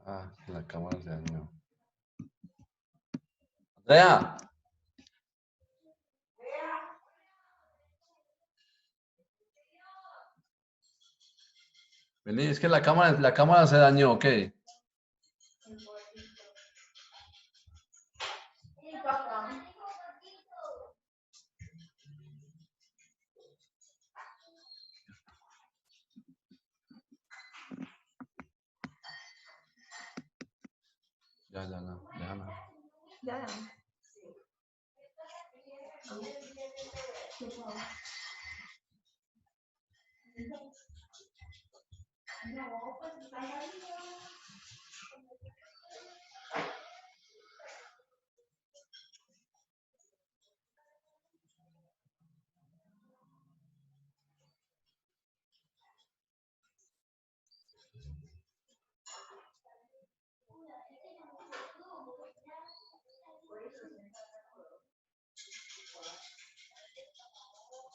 Ah, la cámara se dañó. Andrea. Vení, es que la cámara se dañó, ok. Ya, no, déjala. Ya.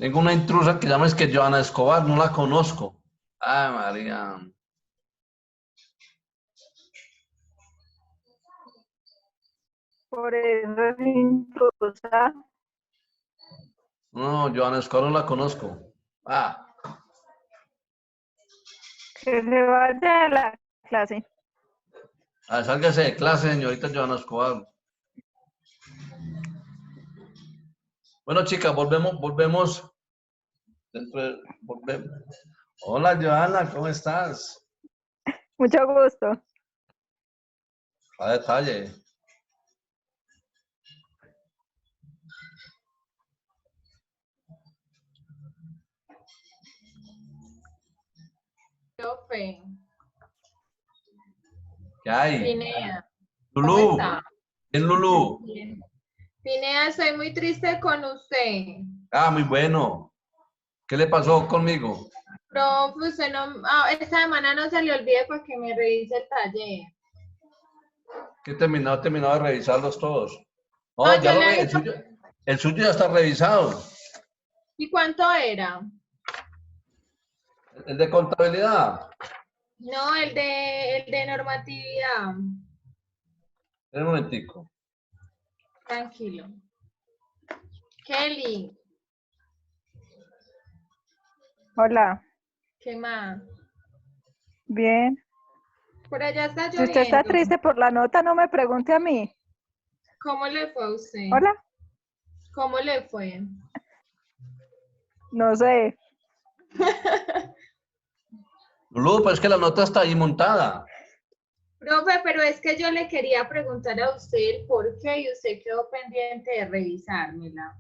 Tengo una intrusa que llama es que Joana Escobar, no la conozco. Ah, María. Por eso es intrusa. No, Joana Escobar no la conozco. Ah, Que se vaya a la clase. sálgase de clase, señorita Joana Escobar. Bueno, chicas, volvemos. Volvemos. Hola, Joana, ¿cómo estás? Mucho gusto. A detalle. Profe, ¿Qué hay? Pinea, ¿cómo Lulú. está? ¿Quién Lulú? Bien. Pinea, estoy muy triste con usted. Ah, muy bueno. ¿Qué le pasó conmigo? Profe, usted no, esta semana no se le olvide para que me revise el taller. ¿Qué terminado de revisarlos todos? No, Oh, ya yo lo le ve, he dicho, el suyo ya está revisado. ¿y cuánto era? El de contabilidad. No, el de normatividad. Un momentico. Tranquilo. Kelly, Hola. ¿qué más? Bien. Por allá está Si usted está lloviendo. triste por la nota, no me pregunte a mí. ¿Cómo le fue a usted? Hola. ¿Cómo le fue? No sé. Lulú, pues es que la nota está ahí montada. Profe, pero es que yo le quería preguntar a usted el por qué y usted quedó pendiente de revisármela.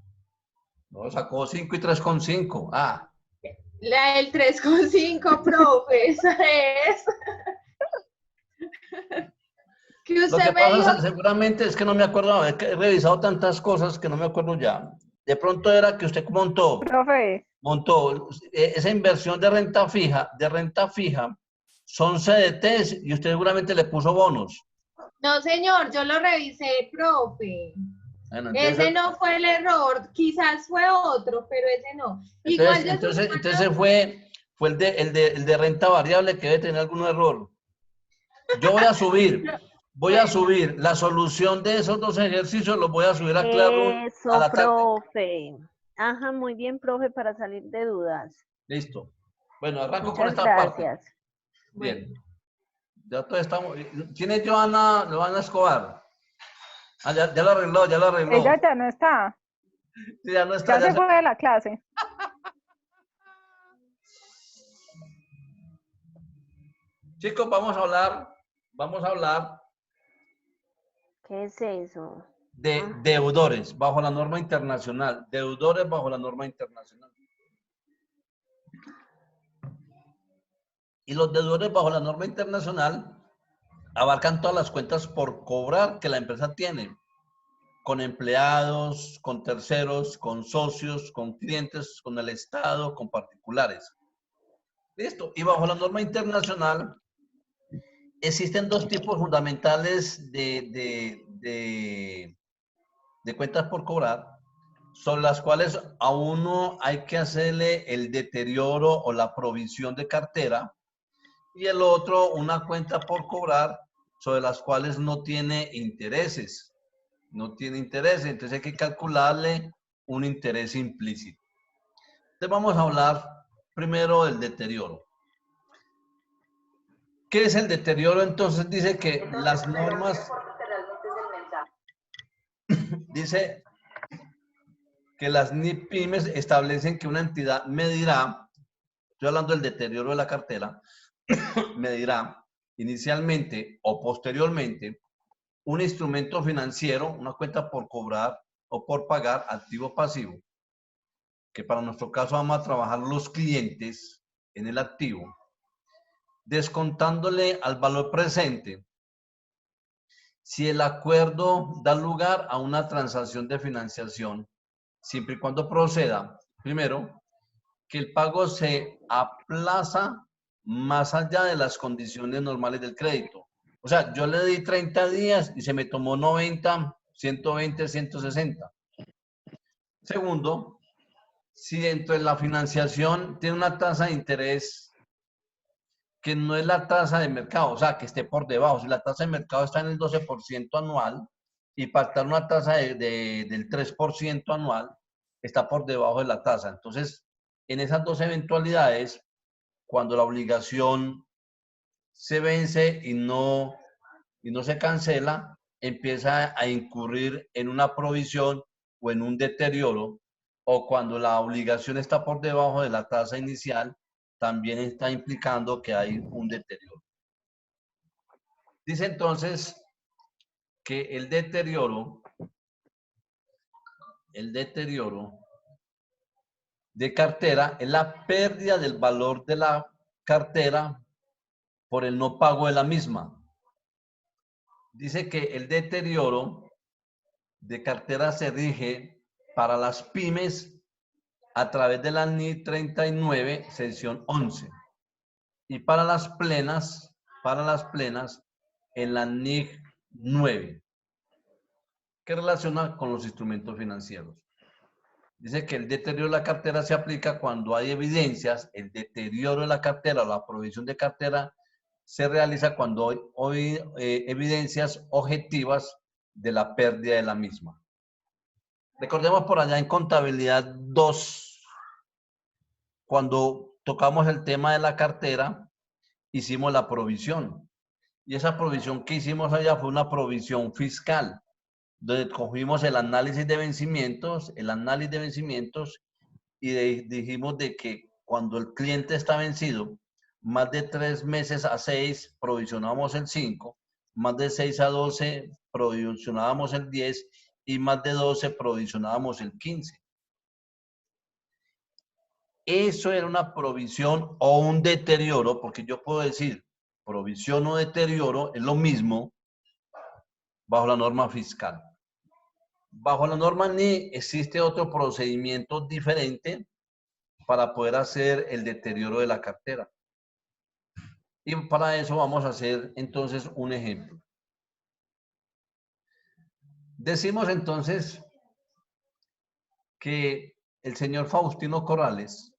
No, sacó 5 y 3,5. Ah, La del 3,5, profe, esa es. Que lo que usted me dijo, pasa seguramente es que no me acuerdo, es que he revisado tantas cosas que no me acuerdo ya. De pronto era que usted Profe, montó esa inversión de renta fija, son CDTs y usted seguramente le puso bonos. no señor, yo lo revisé, profe. Bueno, Ese no fue el error, quizás fue otro, pero ese no. Igual yo entonces fue el de renta variable que debe tener algún error. Yo voy a bueno, subir la solución de esos dos ejercicios, los voy a subir a Classroom a Eso, la tarde. profe. Ajá, muy bien, profe, para salir de dudas. Listo. Bueno, arranco con Muchas esta parte. gracias. Bien. Ya todos estamos. ¿Quién es Joana Escobar? Ah, ya lo arregló, ya lo arregló. ella ya no está. Sí, ya no está. Ya se fue de la clase. Chicos, vamos a hablar ¿Qué es eso? de deudores bajo la norma internacional. Deudores bajo la norma internacional. Y los deudores bajo la norma internacional abarcan todas las cuentas por cobrar que la empresa tiene, con empleados, con terceros, con socios, con clientes, con el Estado, con particulares. Listo. Y bajo la norma internacional existen dos tipos fundamentales de cuentas por cobrar, sobre las cuales a uno hay que hacerle el deterioro o la provisión de cartera, y el otro una cuenta por cobrar sobre las cuales no tiene intereses. No tiene intereses, entonces hay que calcularle un interés implícito. Entonces vamos a hablar primero del deterioro. ¿Qué es el deterioro? Entonces dice que las normas... Dice que las NIPYMES establecen que una entidad medirá, estoy hablando del deterioro de la cartera, medirá inicialmente o posteriormente un instrumento financiero, una cuenta por cobrar o por pagar, activo o pasivo, que para nuestro caso vamos a trabajar los clientes en el activo, descontándole al valor presente si el acuerdo da lugar a una transacción de financiación, siempre y cuando proceda, primero, que el pago se aplaza más allá de las condiciones normales del crédito. O sea, yo le di 30 días y se me tomó 90, 120, 160. Segundo, si dentro de la financiación tiene una tasa de interés que no es la tasa de mercado, o sea, que esté por debajo. Si la tasa de mercado está en el 12% anual y pactar una tasa del 3% anual, está por debajo de la tasa. Entonces, en esas dos eventualidades, cuando la obligación se vence y no se cancela, empieza a incurrir en una provisión o en un deterioro, o cuando la obligación está por debajo de la tasa inicial, también está implicando que hay un deterioro. Dice entonces que el deterioro de cartera es la pérdida del valor de la cartera por el no pago de la misma. Dice que el deterioro de cartera se rige para las pymes a través de la NIC 39, sección 11. Y para las plenas en la NIC 9, que relaciona con los instrumentos financieros. Dice que el deterioro de la cartera se aplica cuando hay evidencias, el deterioro de la cartera o la provisión de cartera se realiza cuando hay evidencias objetivas de la pérdida de la misma. Recordemos por allá en contabilidad 2, cuando tocamos el tema de la cartera, hicimos la provisión. Y esa provisión que hicimos allá fue una provisión fiscal, donde cogimos el análisis de vencimientos, y dijimos de que cuando el cliente está vencido, más de 3 meses a 6, provisionábamos el 5, más de 6 a 12, provisionábamos el 10, y más de 12, provisionábamos el 15. Eso era una provisión o un deterioro, porque yo puedo decir provisión o deterioro es lo mismo bajo la norma fiscal. Bajo la norma NI existe otro procedimiento diferente para poder hacer el deterioro de la cartera. Y para eso vamos a hacer entonces un ejemplo. Decimos entonces que el señor Faustino Corrales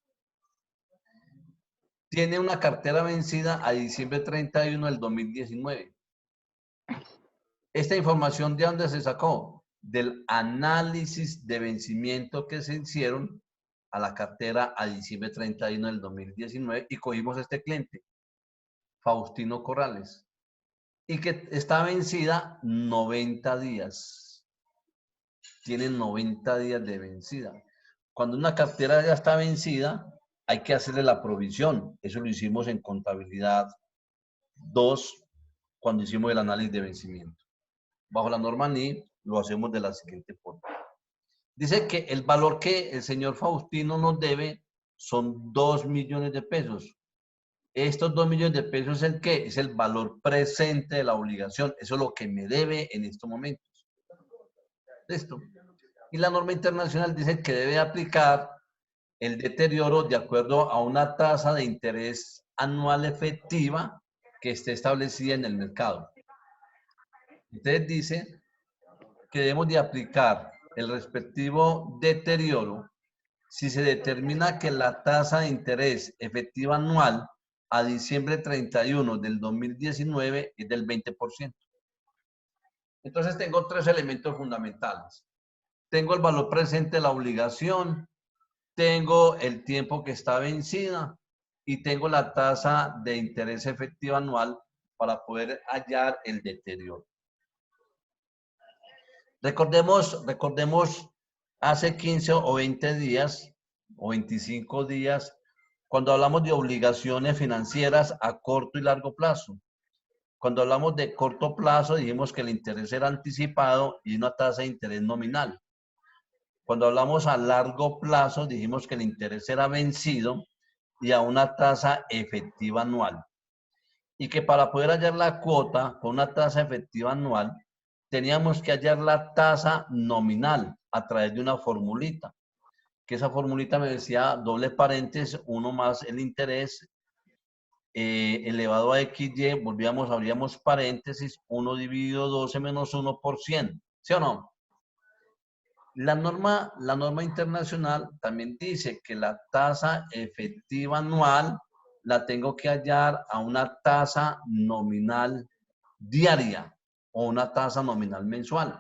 tiene una cartera vencida a diciembre 31 del 2019. Esta información, ¿de dónde se sacó? Del análisis de vencimiento que se hicieron a la cartera a diciembre 31 del 2019 y cogimos este cliente, Faustino Corrales, y que está vencida 90 días. Tiene 90 días de vencida. Cuando una cartera ya está vencida, hay que hacerle la provisión. Eso lo hicimos en contabilidad 2 cuando hicimos el análisis de vencimiento. Bajo la norma NI lo hacemos de la siguiente forma. Dice que el valor que el señor Faustino nos debe son 2 millones de pesos. Estos 2 millones de pesos es el qué? Es el valor presente de la obligación. Eso es lo que me debe en estos momentos. Listo. Y la norma internacional dice que debe aplicar el deterioro de acuerdo a una tasa de interés anual efectiva que esté establecida en el mercado. Entonces dice que debemos de aplicar el respectivo deterioro si se determina que la tasa de interés efectiva anual a diciembre 31 del 2019 es del 20%. Entonces tengo tres elementos fundamentales. Tengo el valor presente de la obligación, tengo el tiempo que está vencida y tengo la tasa de interés efectiva anual para poder hallar el deterioro. Recordemos hace 15 o 20 días o 25 días cuando hablamos de obligaciones financieras a corto y largo plazo. Cuando hablamos de corto plazo dijimos que el interés era anticipado y una tasa de interés nominal. Cuando hablamos a largo plazo dijimos que el interés era vencido y a una tasa efectiva anual. Y que para poder hallar la cuota con una tasa efectiva anual teníamos que hallar la tasa nominal a través de una formulita. Que esa formulita me decía doble paréntesis, 1 más el interés elevado a XY, abríamos paréntesis, 1 dividido 12 menos 1 por 100. ¿Sí o no? La norma internacional también dice que la tasa efectiva anual la tengo que hallar a una tasa nominal diaria o una tasa nominal mensual.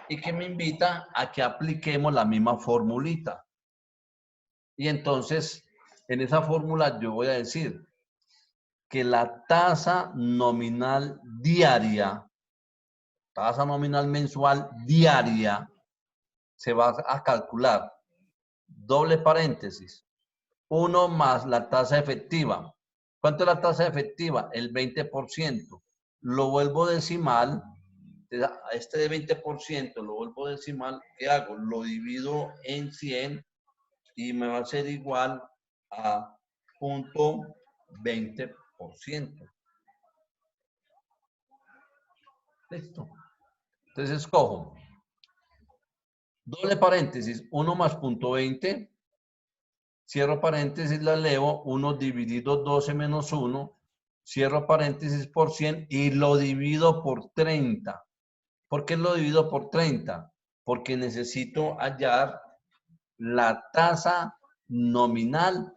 Y que me invita a que apliquemos la misma formulita. Y entonces, en esa fórmula yo voy a decir que la tasa nominal diaria, tasa nominal mensual diaria, se va a calcular, doble paréntesis, 1 más la tasa efectiva. ¿Cuánto es la tasa efectiva? El 20%. Lo vuelvo decimal, a este de 20% lo vuelvo decimal, ¿qué hago? Lo divido en 100 y me va a ser igual a 0.20%. Listo. Entonces escojo doble paréntesis, 1 más 0.20, cierro paréntesis, la elevo, 1 dividido 12 menos 1, cierro paréntesis por 100 y lo divido por 30. ¿Por qué lo divido por 30? Porque necesito hallar la tasa nominal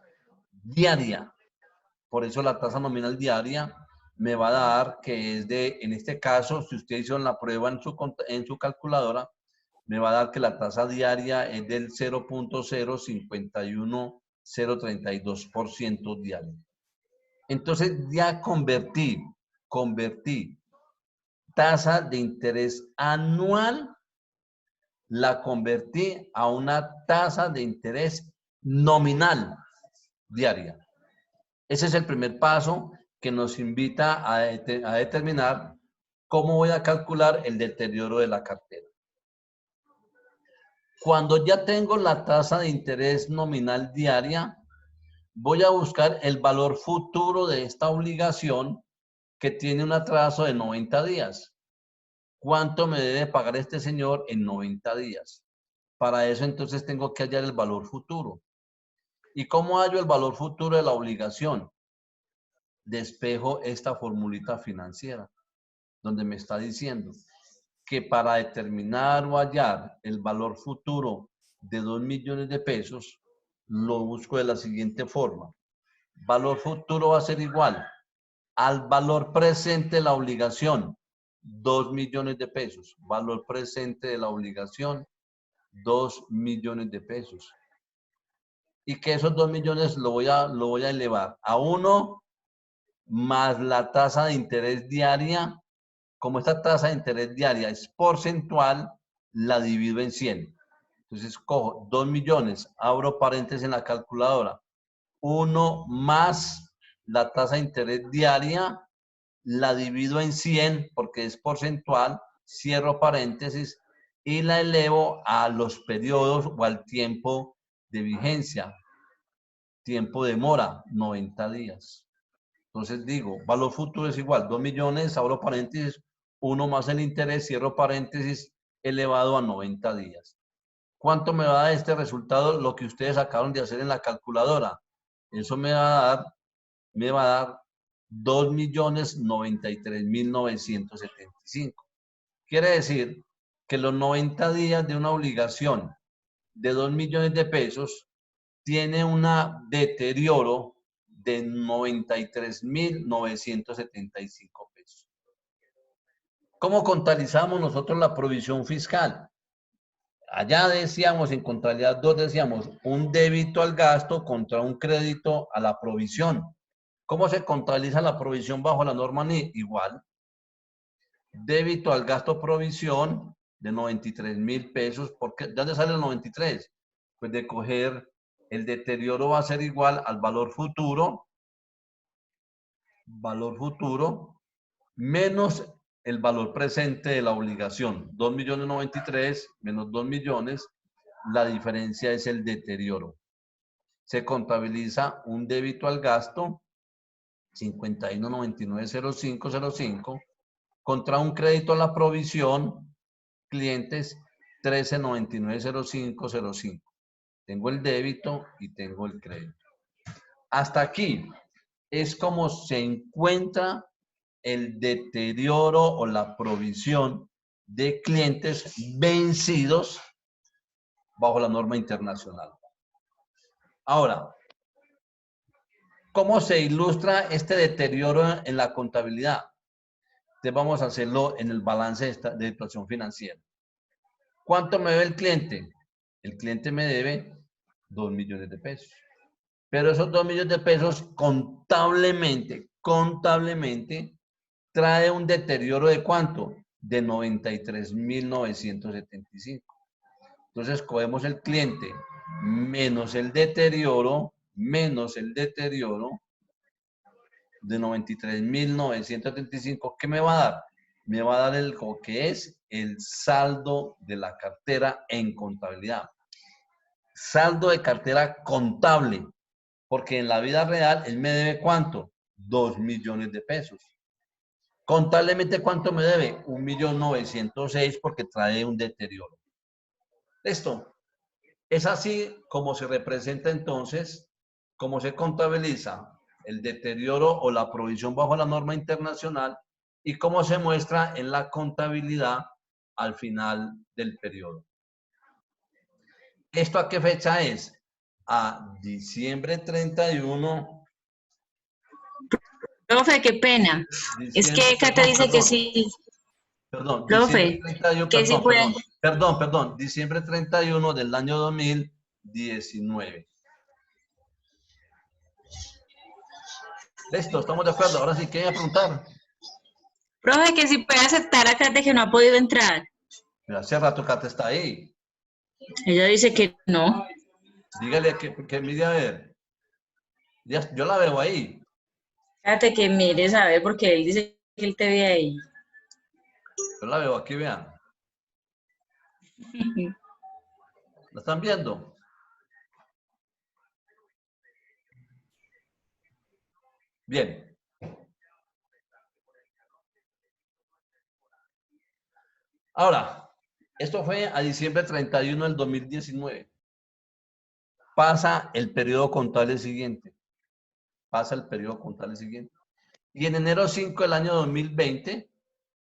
diaria. Por eso la tasa nominal diaria me va a dar que es de, en este caso, si usted hizo la prueba en su calculadora, me va a dar que la tasa diaria es del 0.051032% diario. Entonces ya convertí tasa de interés anual, la convertí a una tasa de interés nominal diaria. Ese es el primer paso que nos invita a determinar cómo voy a calcular el deterioro de la cartera. Cuando ya tengo la tasa de interés nominal diaria, voy a buscar el valor futuro de esta obligación que tiene un atraso de 90 días. ¿Cuánto me debe pagar este señor en 90 días? Para eso entonces tengo que hallar el valor futuro. ¿Y cómo hallo el valor futuro de la obligación? Despejo esta formulita financiera, donde me está diciendo que para determinar o hallar el valor futuro de 2 millones de pesos, lo busco de la siguiente forma. Valor futuro va a ser igual al valor presente de la obligación, 2 millones de pesos. Valor presente de la obligación, 2 millones de pesos. Y que esos 2 millones lo voy a elevar a 1 más la tasa de interés diaria. Como esta tasa de interés diaria es porcentual, la divido en 100. Entonces cojo 2 millones, abro paréntesis en la calculadora, 1 más la tasa de interés diaria, la divido en 100 porque es porcentual, cierro paréntesis y la elevo a los periodos o al tiempo de vigencia. Tiempo de mora, 90 días. Entonces digo, valor futuro es igual, 2 millones, abro paréntesis, 1 más el interés, cierro paréntesis, elevado a 90 días. ¿Cuánto me va a dar este resultado? Lo que ustedes acaban de hacer en la calculadora. Eso me va a dar 2.093.975. Quiere decir que los 90 días de una obligación de 2 millones de pesos tiene un deterioro de 93.975 pesos. ¿Cómo contabilizamos nosotros la provisión fiscal? Allá decíamos, en contabilidad 2 decíamos, un débito al gasto contra un crédito a la provisión. ¿Cómo se contabiliza la provisión bajo la norma NI? Igual. Débito al gasto provisión de 93.000 pesos. ¿De dónde sale el 93? Pues de coger el deterioro va a ser igual al valor futuro menos el valor presente de la obligación. 2.093.000 menos 2 millones, la diferencia es el deterioro. Se contabiliza un débito al gasto, 51.990505, contra un crédito a la provisión, clientes, 13.990505. Tengo el débito y tengo el crédito. Hasta aquí es como se encuentra el deterioro o la provisión de clientes vencidos bajo la norma internacional. Ahora, ¿cómo se ilustra este deterioro en la contabilidad? Entonces vamos a hacerlo en el balance de situación financiera. ¿Cuánto me debe el cliente? El cliente me debe 2 millones de pesos. Pero esos 2 millones de pesos contablemente, trae un deterioro de ¿cuánto? De 93.975. Entonces, cogemos el cliente menos el deterioro de 93.975. ¿Qué me va a dar? Me va a dar lo que es el saldo de la cartera en contabilidad. Saldo de cartera contable. Porque en la vida real, él me debe ¿cuánto? 2 millones de pesos. Contablemente, ¿cuánto me debe? 1.906.000 porque trae un deterioro. Listo. Es así como se representa entonces, cómo se contabiliza el deterioro o la provisión bajo la norma internacional y cómo se muestra en la contabilidad al final del periodo. ¿Esto a qué fecha es? A diciembre 31. Profe, qué pena. Es que acá te dice que sí. Perdón, Profe, diciembre 31, que sí puede. perdón, diciembre 31 del año 2019. Listo, estamos de acuerdo. Ahora sí, ¿qué voy a preguntar? Profe, que si puede aceptar acá de que no ha podido entrar. Mira, hace rato Cata está ahí. Ella dice que no. Dígale que mire a ver. Yo la veo ahí. Fíjate que mires a ver porque él dice que él te ve ahí. Yo la veo aquí, vean. ¿La están viendo? Bien. Ahora, esto fue a diciembre 31 del 2019. Pasa el periodo contable siguiente. Y en enero 5 del año 2020,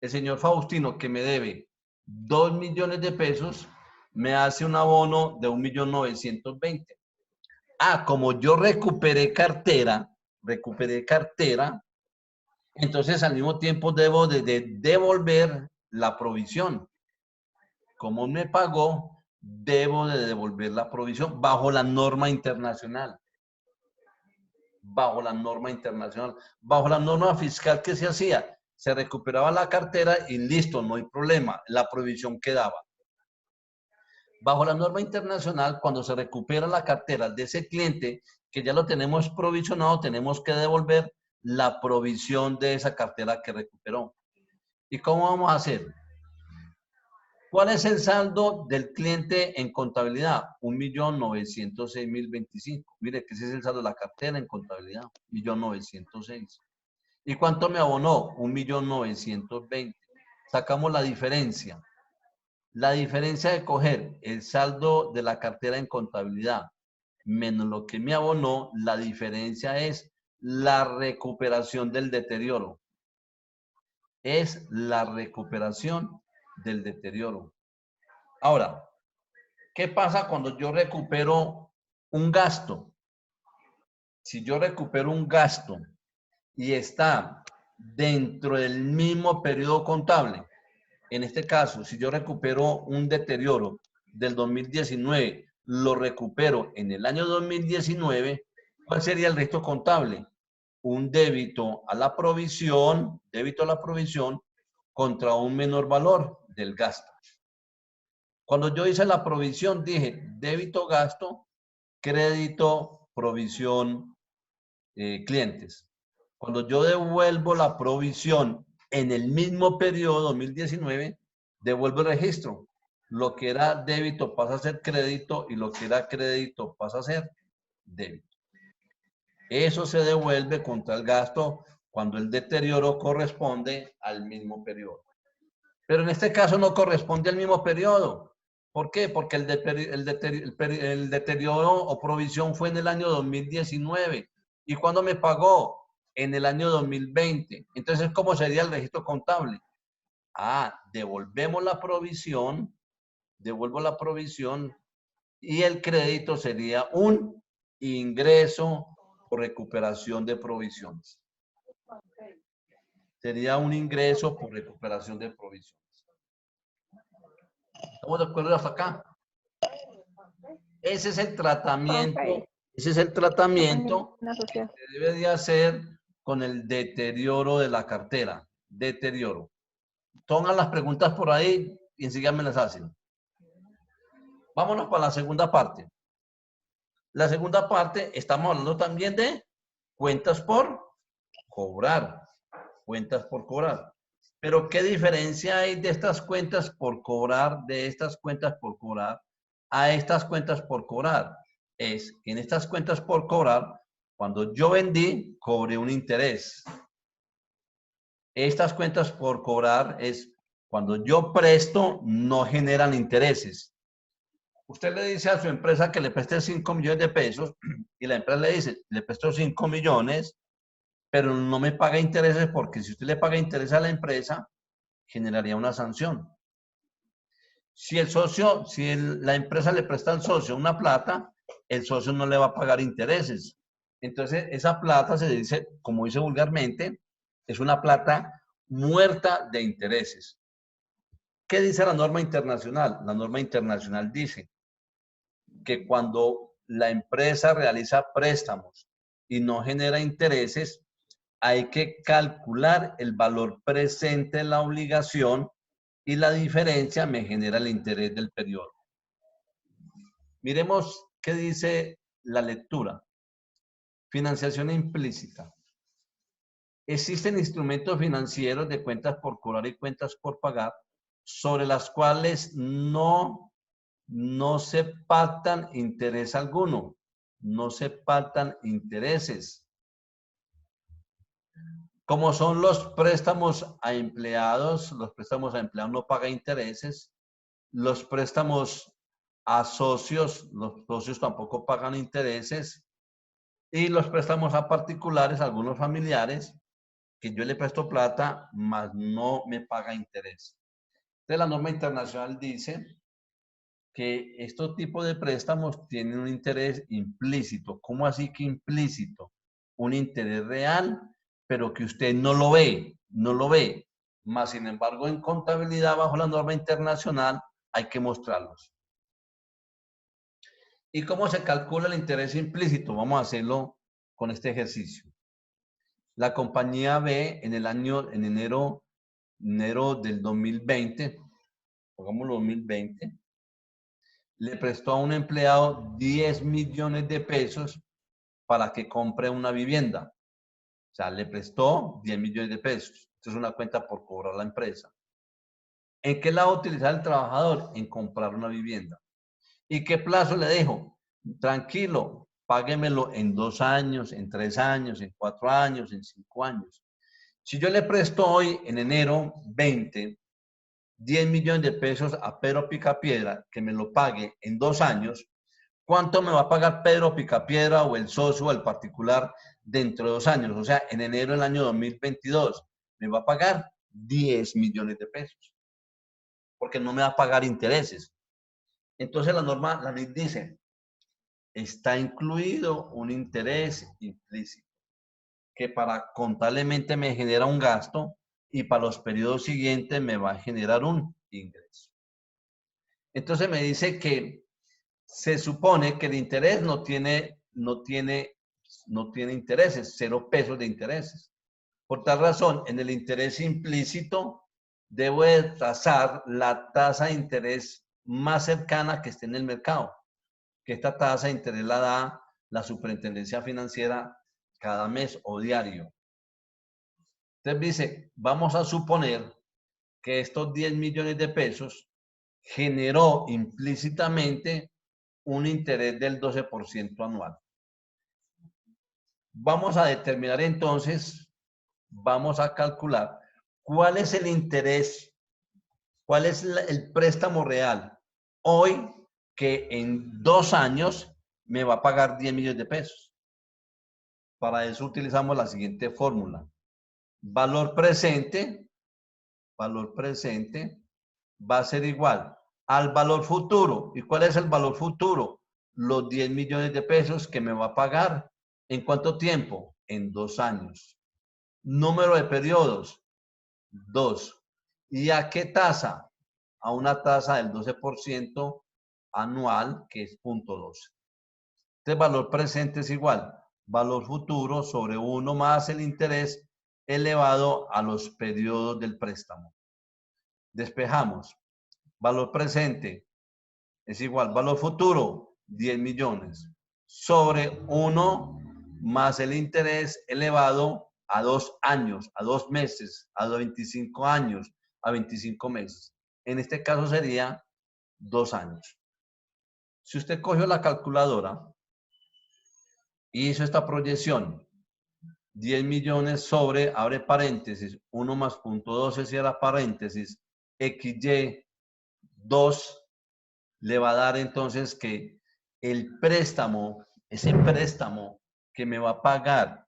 el señor Faustino, que me debe 2 millones de pesos, me hace un abono de 1.920.000. Como yo recuperé cartera, entonces al mismo tiempo debo de devolver la provisión. Como me pagó, debo de devolver la provisión bajo la norma internacional. Bajo la norma fiscal que se hacía, se recuperaba la cartera y listo, no hay problema, la provisión quedaba. Bajo la norma internacional, cuando se recupera la cartera de ese cliente que ya lo tenemos provisionado, tenemos que devolver la provisión de esa cartera que recuperó. ¿Y cómo vamos a hacer? ¿Cuál es el saldo del cliente en contabilidad? 1.906.025. Mire que ese es el saldo de la cartera en contabilidad, 1.906.000. ¿Y cuánto me abonó? 1.920.000. Sacamos la diferencia. La diferencia de coger el saldo de la cartera en contabilidad menos lo que me abonó, la diferencia es la recuperación del deterioro. Es la recuperación del deterioro. Ahora, ¿qué pasa cuando yo recupero un gasto? Si yo recupero un gasto y está dentro del mismo periodo contable, en este caso, si yo recupero un deterioro del 2019, lo recupero en el año 2019, ¿cuál sería el registro contable? Un débito a la provisión contra un menor valor del gasto. Cuando yo hice la provisión, dije débito gasto, crédito, provisión, clientes. Cuando yo devuelvo la provisión en el mismo periodo 2019, devuelvo el registro. Lo que era débito pasa a ser crédito y lo que era crédito pasa a ser débito. Eso se devuelve contra el gasto cuando el deterioro corresponde al mismo periodo. Pero en este caso no corresponde al mismo periodo. ¿Por qué? Porque el deterioro o provisión fue en el año 2019. ¿Y cuándo me pagó? En el año 2020. Entonces, ¿cómo sería el registro contable? Devolvemos la provisión, devuelvo la provisión y el crédito sería un ingreso por recuperación de provisiones. Sería un ingreso por recuperación de provisiones. ¿Estamos de acuerdo hasta acá? Ese es el tratamiento. Profe. Ese es el tratamiento Una sociedad. que debe de hacer con el deterioro de la cartera. Deterioro. Pongan las preguntas por ahí y enseguida me las hacen. Vámonos para la segunda parte. La segunda parte, estamos hablando también de cuentas por cobrar. Cuentas por cobrar. Pero ¿qué diferencia hay de estas cuentas por cobrar, de estas cuentas por cobrar, a estas cuentas por cobrar? Es que en estas cuentas por cobrar, cuando yo vendí, cobré un interés. Estas cuentas por cobrar es cuando yo presto, no generan intereses. Usted le dice a su empresa que le preste 5 millones de pesos y la empresa le dice, le presto 5 millones, pero no me paga intereses porque si usted le paga intereses a la empresa, generaría una sanción. Si el socio, la empresa le presta al socio una plata, el socio no le va a pagar intereses. Entonces, esa plata se dice, como dice vulgarmente, es una plata muerta de intereses. ¿Qué dice la norma internacional? La norma internacional dice que cuando la empresa realiza préstamos y no genera intereses, hay que calcular el valor presente de la obligación y la diferencia me genera el interés del periodo. Miremos qué dice la lectura. Financiación implícita. Existen instrumentos financieros de cuentas por cobrar y cuentas por pagar sobre las cuales no se pactan interés alguno. No se pactan intereses. Como son los préstamos a empleados no pagan intereses. Los préstamos a socios, los socios tampoco pagan intereses. Y los préstamos a particulares, algunos familiares, que yo le presto plata, mas no me paga interés. Entonces, la norma internacional dice que estos tipos de préstamos tienen un interés implícito. ¿Cómo así que implícito? Un interés real, pero que usted no lo ve, no lo ve. Más sin embargo, en contabilidad, bajo la norma internacional, hay que mostrarlos. ¿Y cómo se calcula el interés implícito? Vamos a hacerlo con este ejercicio. La compañía B en enero del 2020, pongámoslo 2020, le prestó a un empleado 10 millones de pesos para que compre una vivienda. O sea, le prestó 10 millones de pesos. Esto es una cuenta por cobrar la empresa. ¿En qué la va a utilizar el trabajador? En comprar una vivienda. ¿Y qué plazo le dejo? Tranquilo, páguemelo en 2 años, en 3 años, en 4 años, en 5 años. Si yo le presto hoy, en enero 20, 10 millones de pesos a Pedro Picapiedra, que me lo pague en 2 años, ¿cuánto me va a pagar Pedro Picapiedra o el socio o el particular dentro de 2 años? O sea, en enero del año 2022 me va a pagar 10 millones de pesos, porque no me va a pagar intereses. Entonces la ley dice, está incluido un interés implícito, que para contablemente me genera un gasto y para los periodos siguientes me va a generar un ingreso. Entonces me dice que se supone que el interés no tiene intereses, 0 pesos de intereses. Por tal razón, en el interés implícito, debo de tasar la tasa de interés más cercana que esté en el mercado, que esta tasa de interés la da la Superintendencia Financiera cada mes o diario. Entonces dice, vamos a suponer que estos 10 millones de pesos generó implícitamente un interés del 12% anual. Vamos a determinar entonces, vamos a calcular cuál es el interés, cuál es el préstamo real hoy que en 2 años me va a pagar 10 millones de pesos. Para eso utilizamos la siguiente fórmula. Valor presente va a ser igual al valor futuro. ¿Y cuál es el valor futuro? Los 10 millones de pesos que me va a pagar. ¿En cuánto tiempo? En 2 años. Número de periodos, 2. ¿Y a qué tasa? A una tasa del 12% anual, que es 0.12. Este valor presente es igual. Valor futuro sobre 1 más el interés elevado a los periodos del préstamo. Despejamos. Valor presente es igual. Valor futuro, 10 millones. Sobre 1 más el interés elevado a 2 años, a 2 meses, a 25 años, a 25 meses. En este caso sería 2 años. Si usted cogió la calculadora y hizo esta proyección, 10 millones sobre, abre paréntesis, 1 más 0.12 cierra paréntesis, XY 2, le va a dar entonces que el préstamo, ese préstamo que me va a pagar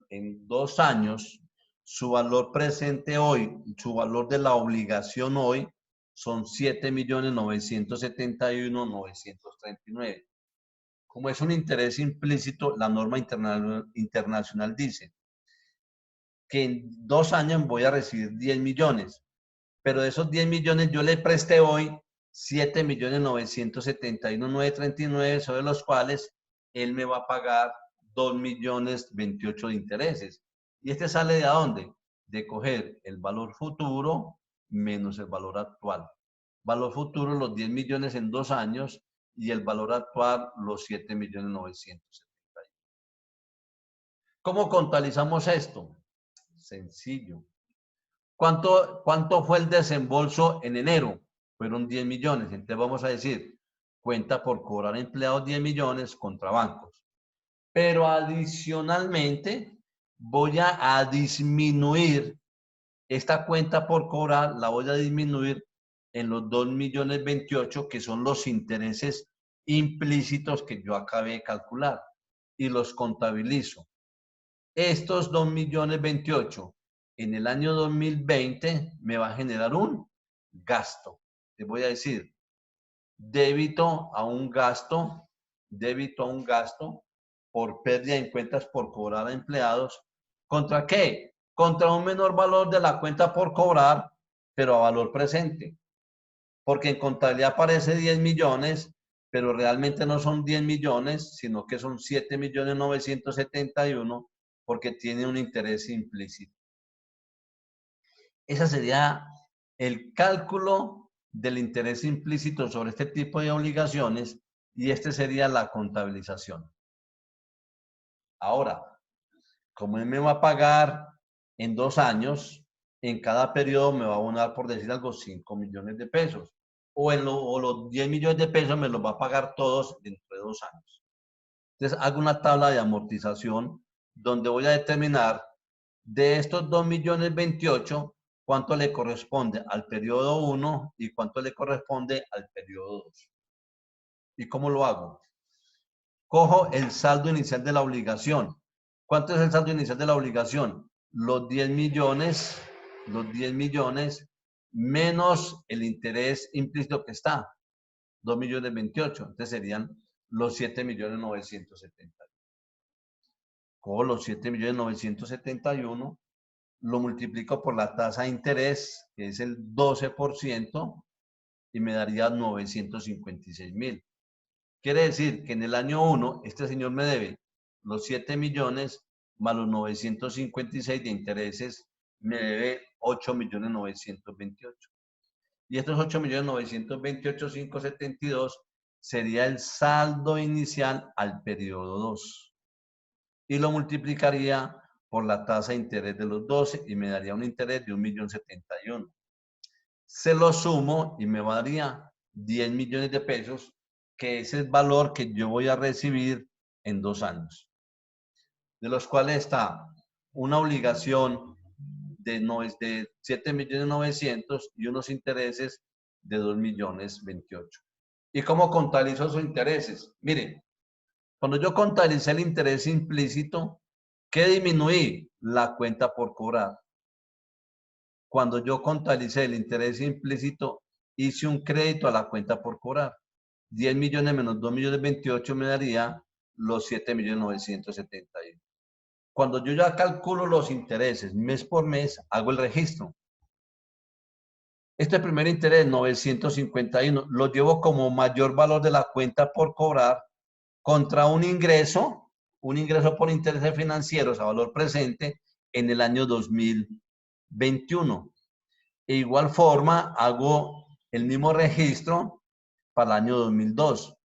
en 2 años, su valor presente hoy, su valor de la obligación hoy, son 7.971.939. Como es un interés implícito, la norma internacional dice que en 2 años voy a recibir 10 millones, pero de esos 10 millones yo le presté hoy 7.971.939, sobre los cuales él me va a pagar 2.028.000 de intereses. ¿Y este sale de dónde? De coger el valor futuro menos el valor actual. Valor futuro, los 10 millones en 2 años, y el valor actual, los 7.971.000. ¿Cómo contabilizamos esto? Sencillo. ¿Cuánto fue el desembolso en enero? Fueron 10 millones. Entonces vamos a decir, cuenta por cobrar empleados 10 millones contra bancos. Pero adicionalmente voy a disminuir esta cuenta por cobrar, la voy a disminuir en los 2.028.000, que son los intereses implícitos que yo acabé de calcular, y los contabilizo. Estos 2.028.000 en el año 2020 me va a generar un gasto. Te voy a decir, débito a un gasto por pérdida en cuentas por cobrar a empleados. ¿Contra qué? Contra un menor valor de la cuenta por cobrar, pero a valor presente. Porque en contabilidad aparece 10 millones, pero realmente no son 10 millones, sino que son 7.971.000, porque tiene un interés implícito. Ese sería el cálculo del interés implícito sobre este tipo de obligaciones, y este sería la contabilización. Ahora, como él me va a pagar en 2 años, en cada periodo me va a abonar, por decir algo, 5 millones de pesos. O los 10 millones de pesos me los va a pagar todos dentro de 2 años. Entonces hago una tabla de amortización donde voy a determinar De estos 2.028.000, ¿cuánto le corresponde al periodo 1 y cuánto le corresponde al periodo 2? ¿Y cómo lo hago? Cojo el saldo inicial de la obligación. ¿Cuánto es el saldo inicial de la obligación? Los 10 millones menos el interés implícito que está, 2.028.000. Entonces serían los 7.971.000. Cojo los 7.971.000, lo multiplico por la tasa de interés, que es el 12%, y me daría 956.000. Quiere decir que en el año 1, este señor me debe los 7 millones más los 956 de intereses, me debe 8.928.000. Y estos 8.928.572 sería el saldo inicial al periodo 2. Y lo multiplicaría por la tasa de interés de los 12 y me daría un interés de 1.071.000. Se lo sumo y me daría 10 millones de pesos, que es el valor que yo voy a recibir en 2 años. De los cuales está una obligación de 7.900.000 y unos intereses de 2.028.000. ¿Y cómo contabilizo esos intereses? Miren, cuando yo contabilicé el interés implícito, ¿qué disminuí? La cuenta por cobrar. Cuando yo contabilicé el interés implícito, hice un crédito a la cuenta por cobrar. 10 millones menos 2.028.000 me daría los 7.971.000. Cuando yo ya calculo los intereses mes por mes, hago el registro. Este primer interés, 951, lo llevo como mayor valor de la cuenta por cobrar contra un ingreso por intereses financieros a valor presente en el año 2021. De igual forma, hago el mismo registro para el año 2002.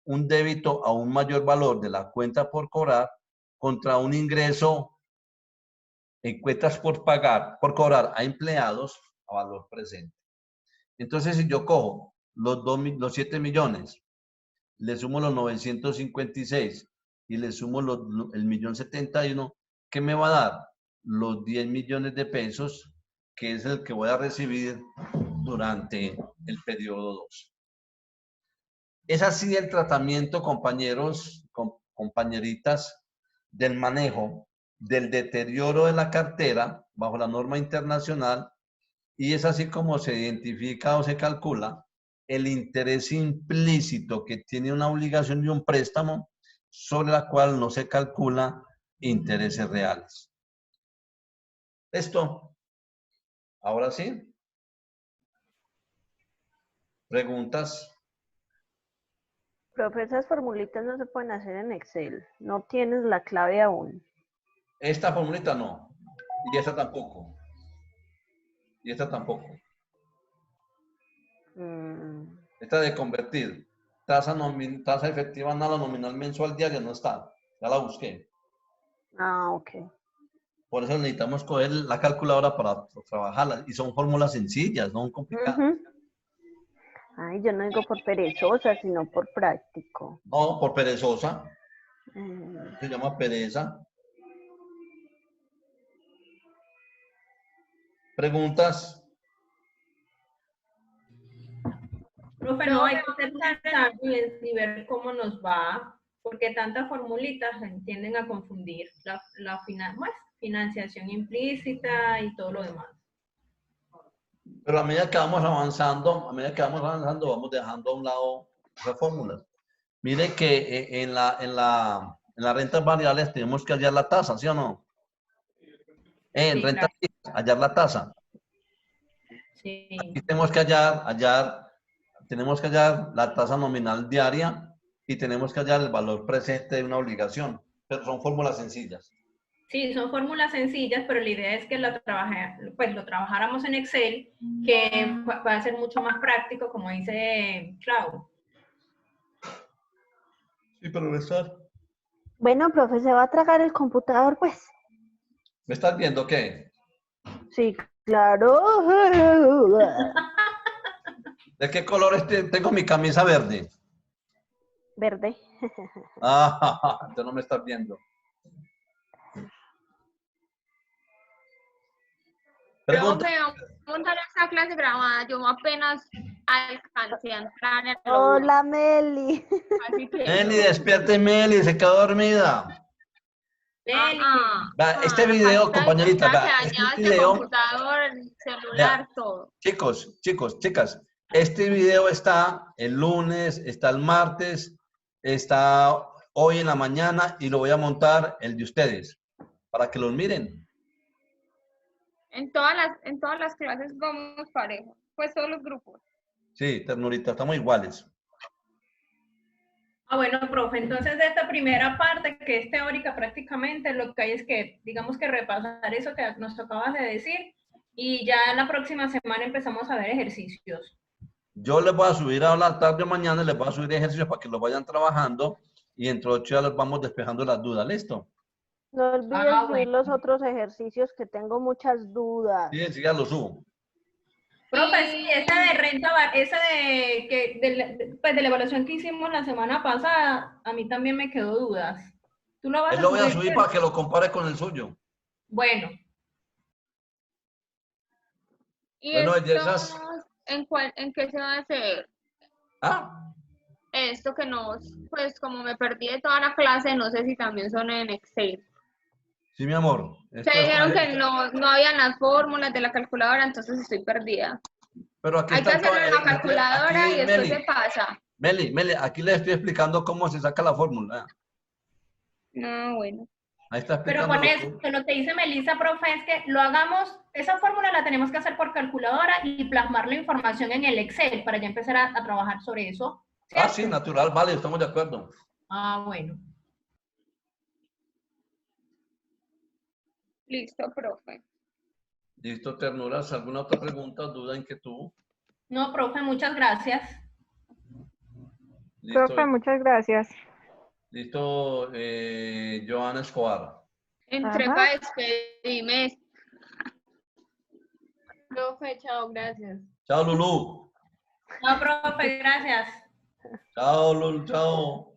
Un débito a un mayor valor de la cuenta por cobrar contra un ingreso en cuentas por pagar, por cobrar a empleados a valor presente. Entonces, si yo cojo los 7 millones, le sumo los 956 y le sumo el 1.071.000, ¿qué me va a dar? Los 10 millones de pesos, que es el que voy a recibir durante el periodo 2. Es así el tratamiento, compañeros, compañeritas, del manejo del deterioro de la cartera bajo la norma internacional, y es así como se identifica o se calcula el interés implícito que tiene una obligación y un préstamo sobre la cual no se calcula intereses reales. ¿Esto? Ahora sí. ¿Preguntas? Profe, esas formulitas no se pueden hacer en Excel. No tienes la clave aún. Esta formulita no. Y esta tampoco. Y esta tampoco. Esta de convertir tasa efectiva anual a nominal mensual diaria no está. Ya la busqué. Ah, ok. Por eso necesitamos coger la calculadora para trabajarla. Y son fórmulas sencillas, no complicadas. Ay, yo no digo por perezosa, sino por práctico. No, por perezosa. Se llama pereza. ¿Preguntas? Profe, no hay que ser sabios y ver cómo nos va, porque tantas formulitas tienden a confundir la financiación implícita y todo lo demás. Pero a medida que vamos avanzando, vamos dejando a un lado esas fórmulas. Mire que en las rentas variables tenemos que hallar la tasa, ¿sí o no? En Sí, rentas claro. hallar la tasa. Sí. Aquí tenemos que hallar la tasa nominal diaria y tenemos que hallar el valor presente de una obligación. Pero son fórmulas sencillas. Sí, son fórmulas sencillas, pero la idea es que lo trabajáramos en Excel, que va a ser mucho más práctico, como dice Clau. Sí, profesor. Bueno, profe, ¿se va a tragar el computador, pues? ¿Me estás viendo qué? Sí, claro. ¿De qué color tengo mi camisa verde? Verde. Ah, tú no me estás viendo. Pregunta. Profe, vamos a montar esta clase grabada. Yo apenas alcancé a entrar en el Hola, Meli. así que Meli, despierte Meli, se quedó dormida. Leli, Va, este video, compañerita, que va, este dañado el video, computador, el celular, todo. chicos, chicas, este video está el lunes, está el martes, está hoy en la mañana y lo voy a montar el de ustedes para que los miren. En todas las clases vamos parejos, pues todos los grupos. Sí, ternurita, estamos iguales. bueno, profe, entonces de esta primera parte, que es teórica prácticamente, lo que hay es que, digamos que repasar eso que nos acabas de decir, y ya la próxima semana empezamos a ver ejercicios. Yo les voy a subir a la tarde o mañana, les voy a subir ejercicios para que los vayan trabajando y entre 8 días les vamos despejando las dudas, ¿listo? No olvides subir bueno. los otros ejercicios que tengo muchas dudas. Sí, enseguida los subo. Profe, sí, esa de renta, esa pues de la evaluación que hicimos la semana pasada, a mí también me quedó dudas. ¿Tú lo vas Él a lo voy a subir? subir para que lo compare con el suyo. Bueno, ¿Y Bueno, esto bellezas. en qué se va a hacer? Ah, Esto que pues como me perdí de toda la clase, no sé si también son en Excel. sí, mi amor. Se Esto dijeron está- que no habían las fórmulas de la calculadora, entonces estoy perdida. Pero aquí Hay que está hacerlo en la calculadora aquí, y después se pasa. Meli, aquí le estoy explicando cómo se saca la fórmula. No, bueno. Ahí está pero explicando. con eso, que lo que dice Melissa, profe, es que lo hagamos, esa fórmula la tenemos que hacer por calculadora y plasmar la información en el Excel para ya empezar a trabajar sobre eso. Ah, ¿cierto? sí, natural, vale, estamos de acuerdo. Bueno. Listo, profe. Listo, ternuras. ¿Alguna otra pregunta, duda, inquietud? No, profe, muchas gracias. Listo, Profe, muchas gracias. listo, Joana Escobar. Entré Ajá. para despedirme. Profe, chao, gracias. Chao, Lulú. No, profe, gracias. Chao, Lulú, chao.